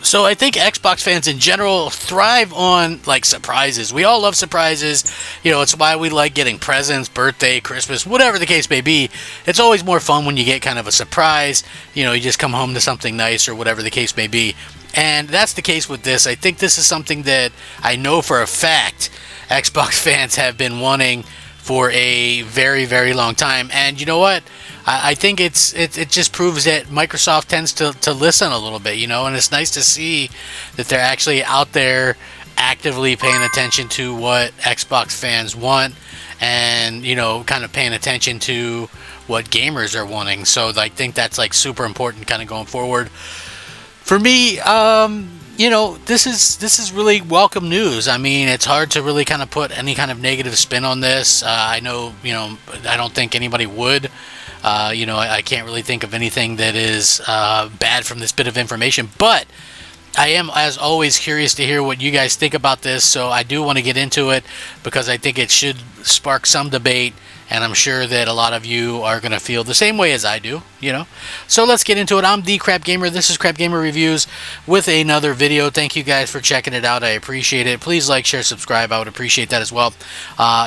So I think Xbox fans in general thrive on like surprises. We all love surprises. You know, it's why we like getting presents, birthday, Christmas, whatever the case may be. It's always more fun when you get kind of a surprise. You know, you just come home to something nice or whatever the case may be. And that's the case with this. I think this is something that I know for a fact Xbox fans have been wanting for a very, very long time. And you know what? I think it just proves that Microsoft tends to listen a little bit, you know, and it's nice to see that they're actually out there actively paying attention to what Xbox fans want and, you know, kind of paying attention to what gamers are wanting. So I think that's like super important kind of going forward. For me, you know, this is really welcome news. I mean, it's hard to really kind of put any kind of negative spin on this. I know, you know, I don't think anybody would. You know, I can't really think of anything that is bad from this bit of information, but I am, as always, curious to hear what you guys think about this, so I do want to get into it because I think it should spark some debate, and I'm sure that a lot of you are going to feel the same way as I do, you know. So let's get into it. I'm the Crap Gamer. This is Crap Gamer Reviews with another video. Thank you guys for checking it out. I appreciate it. Please like, share, subscribe. I would appreciate that as well.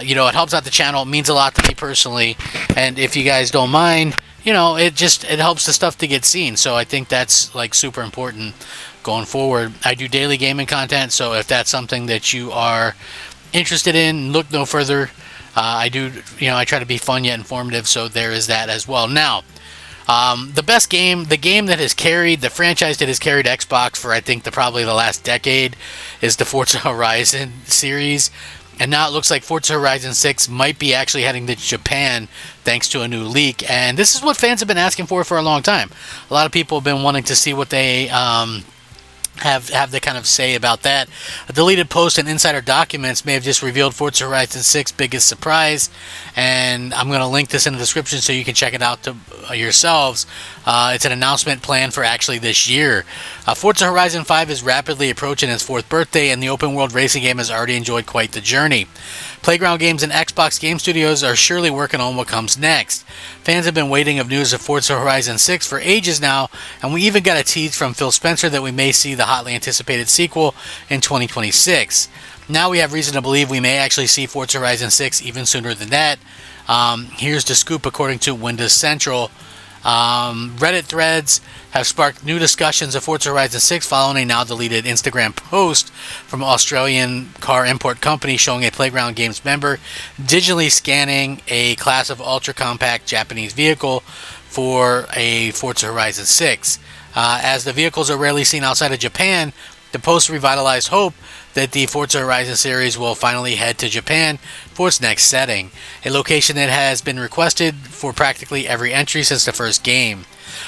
You know, it helps out the channel. It means a lot to me personally, and if you guys don't mind, you know, it helps the stuff to get seen. So I think that's like super important going forward. I do daily gaming content, so if that's something that you are interested in, look no further. I do, you know, I try to be fun yet informative, so there is that as well. Now, the best game, the game that has carried, the franchise that has carried Xbox for I think probably the last decade is the Forza Horizon series. And now it looks like Forza Horizon 6 might be actually heading to Japan thanks to a new leak. And this is what fans have been asking for a long time. A lot of people have been wanting to see what they have the kind of say about that. A deleted post and insider documents may have just revealed Forza Horizon 6 biggest surprise, and I'm going to link this in the description so you can check it out to yourselves. It's an announcement planned for actually this year. Forza Horizon 5 is rapidly approaching its 4th birthday, and the open world racing game has already enjoyed quite the journey. Playground Games and Xbox Game Studios are surely working on what comes next. Fans have been waiting of news of Forza Horizon 6 for ages now, and we even got a tease from Phil Spencer that we may see the hotly anticipated sequel in 2026. Now we have reason to believe we may actually see Forza Horizon 6 even sooner than that. Here's the scoop according to Windows Central. Reddit threads have sparked new discussions of Forza Horizon 6 following a now deleted Instagram post from Australian car import company showing a Playground Games member digitally scanning a class of ultra-compact Japanese vehicle for a Forza Horizon 6. As the vehicles are rarely seen outside of Japan, the post revitalized hope that the Forza Horizon series will finally head to Japan for its next setting, a location that has been requested for practically every entry since the first game.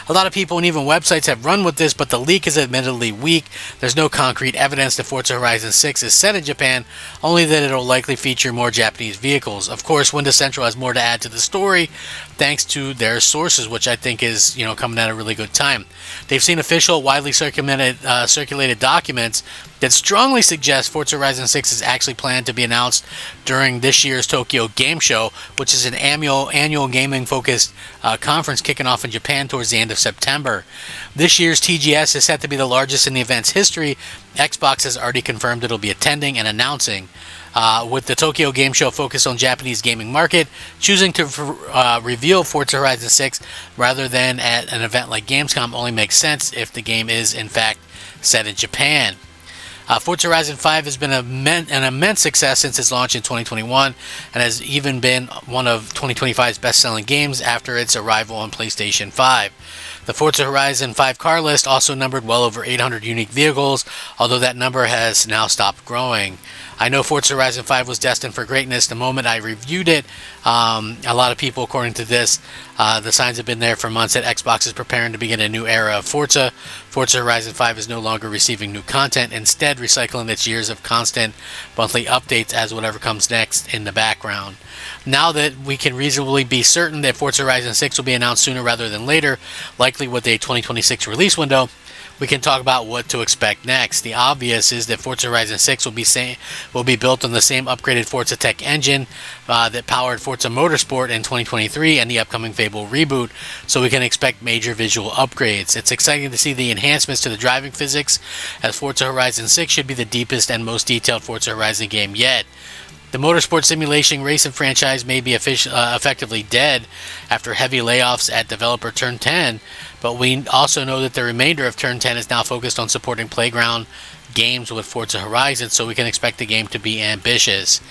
A lot of people and even websites have run with this, but the leak is admittedly weak. There's no concrete evidence that Forza Horizon 6 is set in Japan, only that it'll likely feature more Japanese vehicles. Of course, Windows Central has more to add to the story, thanks to their sources, which I think is, you know, coming at a really good time. They've seen official, widely circulated documents that strongly suggest Forza Horizon 6 is actually planned to be announced during this year's Tokyo Game Show, which is an annual gaming-focused conference kicking off in Japan towards the end of September. This year's TGS is set to be the largest in the event's history. Xbox has already confirmed it'll be attending and announcing. With the Tokyo Game Show focused on Japanese gaming market, choosing to reveal Forza Horizon 6 rather than at an event like Gamescom only makes sense if the game is in fact set in Japan. Forza Horizon 5 has been an immense success since its launch in 2021 and has even been one of 2025's best-selling games after its arrival on PlayStation 5. The Forza Horizon 5 car list also numbered well over 800 unique vehicles, although that number has now stopped growing. I know Forza Horizon 5 was destined for greatness the moment I reviewed it. A lot of people, according to this, the signs have been there for months that Xbox is preparing to begin a new era of Forza. Forza Horizon 5 is no longer receiving new content, instead recycling its years of constant monthly updates as whatever comes next in the background. Now that we can reasonably be certain that Forza Horizon 6 will be announced sooner rather than later, likely with a 2026 release window, we can talk about what to expect next. The obvious is that Forza Horizon 6 will be built on the same upgraded Forza Tech engine that powered Forza Motorsport in 2023 and the upcoming Fable reboot, so we can expect major visual upgrades. It's exciting to see the enhancements to the driving physics, as Forza Horizon 6 should be the deepest and most detailed Forza Horizon game yet. The motorsport simulation racing franchise may be effectively dead after heavy layoffs at developer Turn 10, but we also know that the remainder of Turn 10 is now focused on supporting playground games with Forza Horizon, so we can expect the game to be ambitious.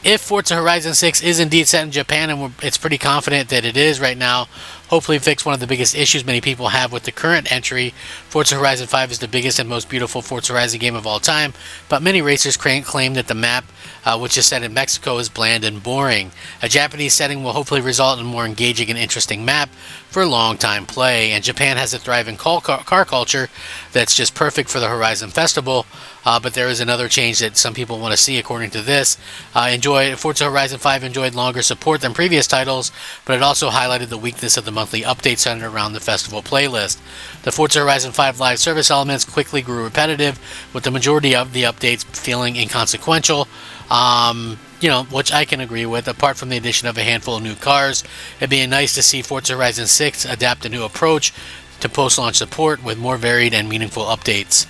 If Forza Horizon 6 is indeed set in Japan, and it's pretty confident that it is right now, hopefully fix one of the biggest issues many people have with the current entry. Forza Horizon 5 is the biggest and most beautiful Forza Horizon game of all time, but many racers claim that the map, which is set in Mexico, is bland and boring. A Japanese setting will hopefully result in a more engaging and interesting map for long-time play, and Japan has a thriving car culture that's just perfect for the Horizon Festival, but there is another change that some people want to see according to this. Forza Horizon 5 enjoyed longer support than previous titles, but it also highlighted the weakness of the monthly updates centered around the festival playlist. The Forza Horizon 5 live service elements quickly grew repetitive, with the majority of the updates feeling inconsequential, which I can agree with. Apart from the addition of a handful of new cars, it'd be nice to see Forza Horizon 6 adapt a new approach to post-launch support with more varied and meaningful updates,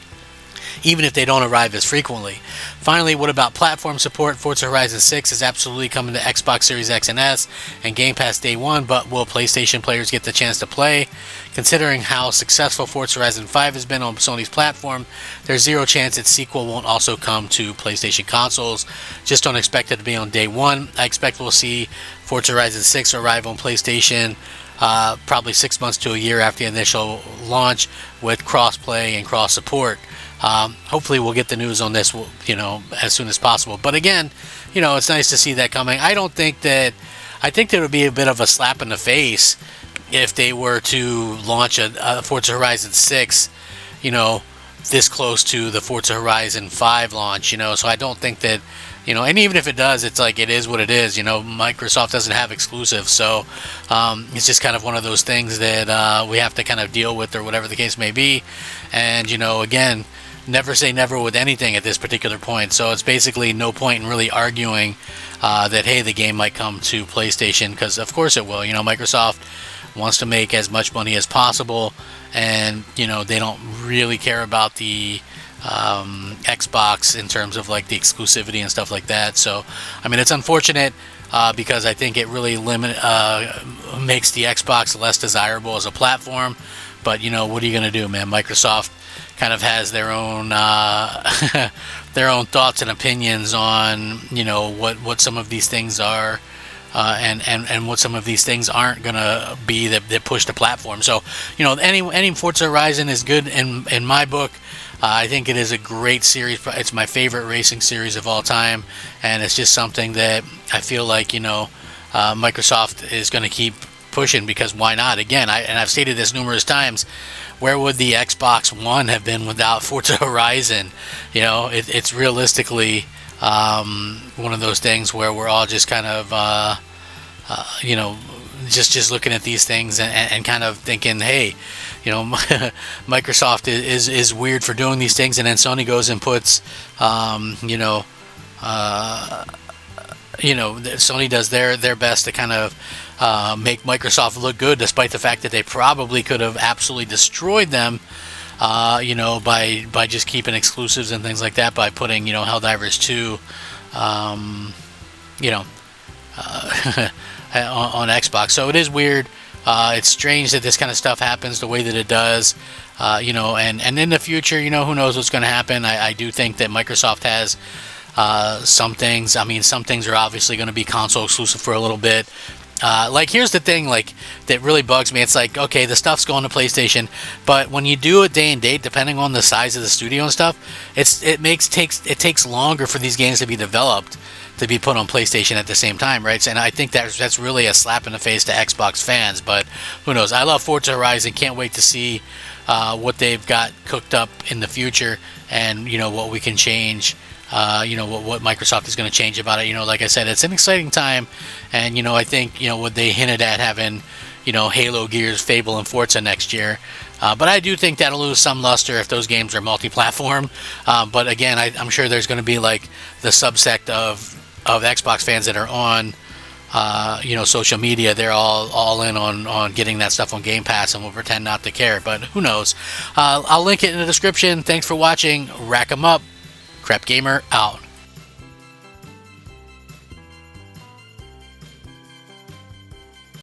even if they don't arrive as frequently. Finally, what about platform support? Forza Horizon 6 is absolutely coming to Xbox Series X and S and Game Pass day one, but will PlayStation players get the chance to play? Considering how successful Forza Horizon 5 has been on Sony's platform, there's zero chance its sequel won't also come to PlayStation consoles. Just don't expect it to be on day one. I expect we'll see Forza Horizon 6 arrive on PlayStation probably 6 months to a year after the initial launch, with cross-play and cross-support. Hopefully we'll get the news on this, as soon as possible. But again, it's nice to see that coming. I think that it would be a bit of a slap in the face if they were to launch a Forza Horizon 6, this close to the Forza Horizon 5 launch, so I don't think that, and even if it does, it's like, it is what it is, Microsoft doesn't have exclusives, so it's just kind of one of those things that we have to kind of deal with, or whatever the case may be. And, again, never say never with anything at this particular point, so it's basically no point in really arguing that, hey, the game might come to PlayStation, because of course it will. Microsoft wants to make as much money as possible, and they don't really care about the Xbox in terms of like the exclusivity and stuff like that. So I mean, it's unfortunate because I think it really makes the Xbox less desirable as a platform, but what are you going to do, man? Microsoft kind of has their own their own thoughts and opinions on what some of these things are, and what some of these things aren't gonna be that push the platform. So any Forza Horizon is good in my book. I think it is a great series. It's my favorite racing series of all time, and it's just something that I feel like Microsoft is going to keep pushing, because why not? Again, I've stated this numerous times. Where would the Xbox One have been without Forza Horizon? It's realistically one of those things where we're all just kind of just looking at these things and kind of thinking, hey, Microsoft is weird for doing these things, and then Sony goes and puts Sony does their best to kind of make Microsoft look good, despite the fact that they probably could have absolutely destroyed them, by just keeping exclusives and things like that, by putting Helldivers 2 on Xbox. So it is weird. It's strange that this kind of stuff happens the way that it does, and in the future, who knows what's going to happen. I do think that Microsoft has some things. I mean, some things are obviously going to be console exclusive for a little bit. Here's the thing, that really bugs me. It's like, okay, the stuff's going to PlayStation, but when you do it day and date, depending on the size of the studio and stuff, it takes longer for these games to be developed to be put on PlayStation at the same time, right? And I think that's really a slap in the face to Xbox fans, but who knows? I love Forza Horizon. Can't wait to see what they've got cooked up in the future, and what we can change. What Microsoft is going to change about it. Like I said, it's an exciting time, and I think what they hinted at having Halo, Gears, Fable, and Forza next year. But I do think that'll lose some luster if those games are multi-platform. But again, I'm sure there's going to be like the subsect of Xbox fans that are on social media. They're all in on getting that stuff on Game Pass and will pretend not to care. But who knows? I'll link it in the description. Thanks for watching. Rack 'em up. Crep Gamer out.